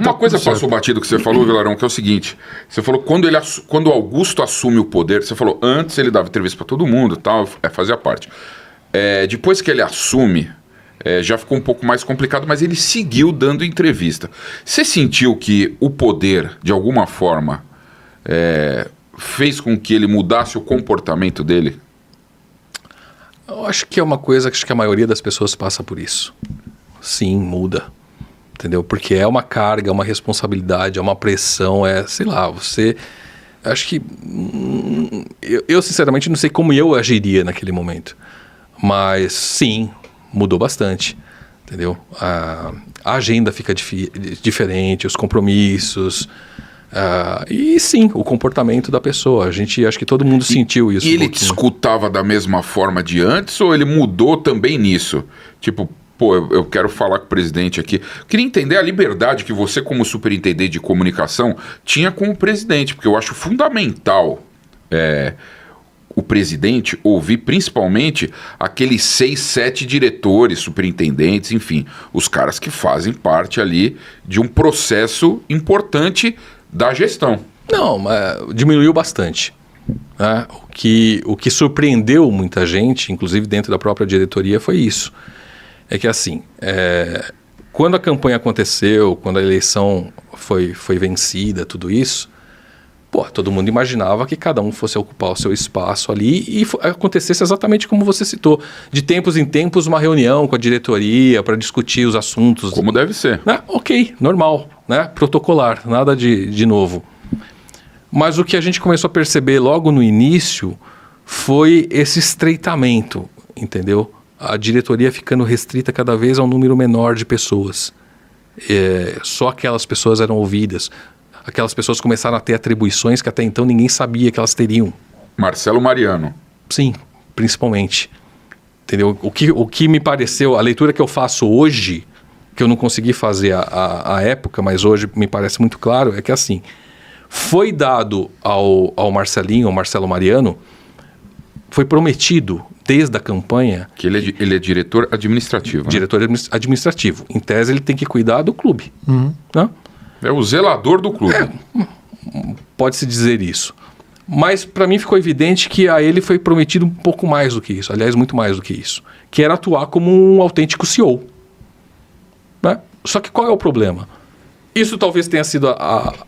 Uma coisa passou batido que você falou, Vilarão, que é o seguinte. Você falou, quando o Augusto assume o poder, você falou, antes ele dava entrevista para todo mundo, tal, fazia parte. Depois que ele assume, já ficou um pouco mais complicado, mas ele seguiu dando entrevista. Você sentiu que o poder, de alguma forma, fez com que ele mudasse o comportamento dele? Eu acho que é uma coisa que a maioria das pessoas passa por isso. Sim, muda. Entendeu? Porque é uma carga, é uma responsabilidade, é uma pressão, sei lá, você... Acho que... Eu sinceramente não sei como eu agiria naquele momento. Mas sim, mudou bastante. Entendeu? A agenda fica diferente, os compromissos... e sim, o comportamento da pessoa. Acho que todo mundo sentiu isso. E ele te escutava da mesma forma de antes ou ele mudou também nisso? Tipo... Pô, eu quero falar com o presidente aqui. Eu queria entender a liberdade que você, como superintendente de comunicação, tinha com o presidente, porque eu acho fundamental o presidente ouvir principalmente aqueles 6, 7 diretores, superintendentes, enfim, os caras que fazem parte ali de um processo importante da gestão. Não, mas diminuiu bastante. Né? O que surpreendeu muita gente, inclusive dentro da própria diretoria, foi isso. É que assim, quando a campanha aconteceu, quando a eleição foi vencida, tudo isso, todo mundo imaginava que cada um fosse ocupar o seu espaço ali e acontecesse exatamente como você citou. De tempos em tempos, uma reunião com a diretoria para discutir os assuntos. Como deve ser. Né? Ok, normal, né? Protocolar, nada de novo. Mas o que a gente começou a perceber logo no início foi esse estreitamento, entendeu? A diretoria ficando restrita cada vez a um número menor de pessoas. Só aquelas pessoas eram ouvidas. Aquelas pessoas começaram a ter atribuições que até então ninguém sabia que elas teriam. Marcelo Mariano. Sim, principalmente. Entendeu? O que me pareceu, a leitura que eu faço hoje, que eu não consegui fazer à época, mas hoje me parece muito claro, é que assim, foi dado ao Marcelo Mariano, foi prometido desde a campanha... Que ele é diretor administrativo. Diretor administrativo. Em tese, ele tem que cuidar do clube. Né? É o zelador do clube. Pode-se dizer isso. Mas, para mim, ficou evidente que a ele foi prometido um pouco mais do que isso. Aliás, muito mais do que isso. Que era atuar como um autêntico CEO. Né? Só que qual é o problema? Isso talvez tenha sido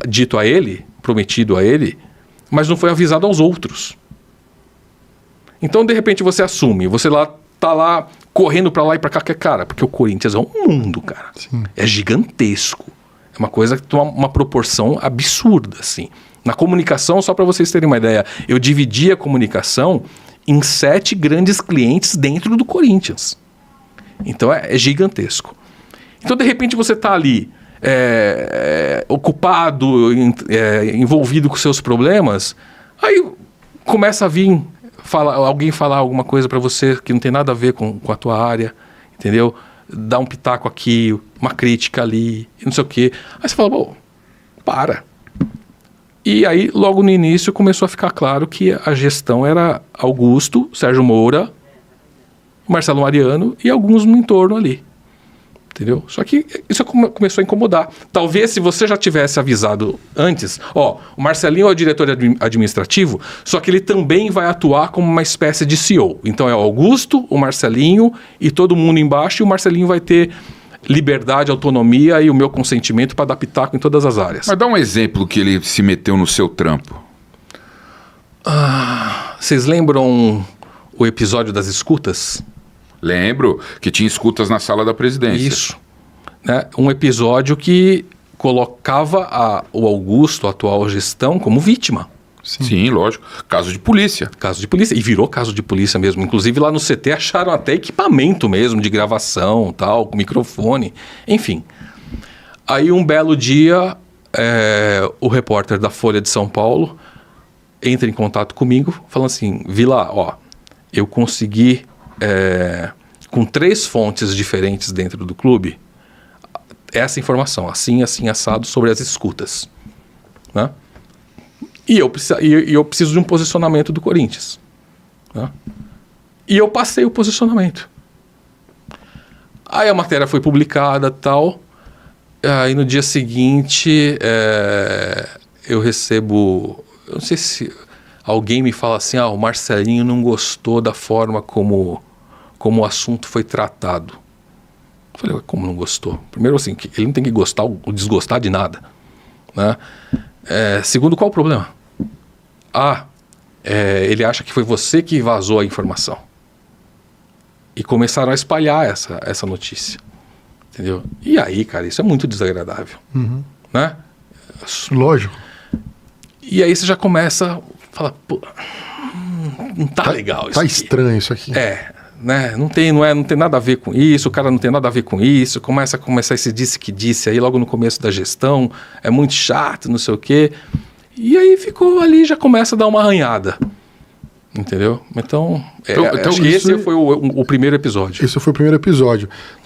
dito a ele, prometido a ele, mas não foi avisado aos outros. Então, de repente, você assume, você tá lá correndo para lá e para cá, cara, porque o Corinthians é um mundo, cara. Sim. É gigantesco. É uma coisa que tem uma proporção absurda, assim. Na comunicação, só para vocês terem uma ideia, eu dividi a comunicação em 7 grandes clientes dentro do Corinthians. Então, é gigantesco. Então, de repente, você tá ali ocupado, envolvido com seus problemas, aí começa a vir... alguém falar alguma coisa para você que não tem nada a ver com a tua área, entendeu? Dar um pitaco aqui, uma crítica ali, não sei o quê. Aí você fala, para. E aí, logo no início, começou a ficar claro que a gestão era Augusto, Sérgio Moura, Marcelo Mariano e alguns no entorno ali. Entendeu? Só que isso começou a incomodar. Talvez se você já tivesse avisado antes, o Marcelinho é o diretor administrativo, só que ele também vai atuar como uma espécie de CEO. Então é o Augusto, o Marcelinho e todo mundo embaixo, e o Marcelinho vai ter liberdade, autonomia e o meu consentimento para dar pitaco em todas as áreas. Mas dá um exemplo que ele se meteu no seu trampo. Vocês lembram o episódio das escutas? Lembro que tinha escutas na sala da presidência. Isso. Né? Um episódio que colocava o Augusto, a atual gestão, como vítima. Sim, lógico. Caso de polícia. Caso de polícia. E virou caso de polícia mesmo. Inclusive lá no CT acharam até equipamento mesmo de gravação, tal, com microfone. Enfim. Aí um belo dia, o repórter da Folha de São Paulo entra em contato comigo, falando assim, Vila, eu consegui... com 3 fontes diferentes dentro do clube, essa informação, assim, assado, sobre as escutas. Né? E eu preciso de um posicionamento do Corinthians. Né? E eu passei o posicionamento. Aí a matéria foi publicada, tal, Aí no dia seguinte, eu recebo... Eu não sei se alguém me fala assim, o Marcelinho não gostou da forma como o assunto foi tratado. Eu falei, como não gostou? Primeiro assim, ele não tem que gostar ou desgostar de nada. Né? Segundo, qual o problema? Ele acha que foi você que vazou a informação. E começaram a espalhar essa notícia. Entendeu? E aí, cara, isso é muito desagradável. Né? Lógico. E aí você já começa a falar, pô, não tá legal isso Tá aqui. estranho isso aqui. Né? Não tem nada a ver com isso, o cara não tem nada a ver com isso, começa esse disse que disse aí logo no começo da gestão, é muito chato, não sei o quê. E aí ficou ali, já começa a dar uma arranhada. Entendeu? Então acho que esse foi o primeiro episódio. Esse foi o primeiro episódio.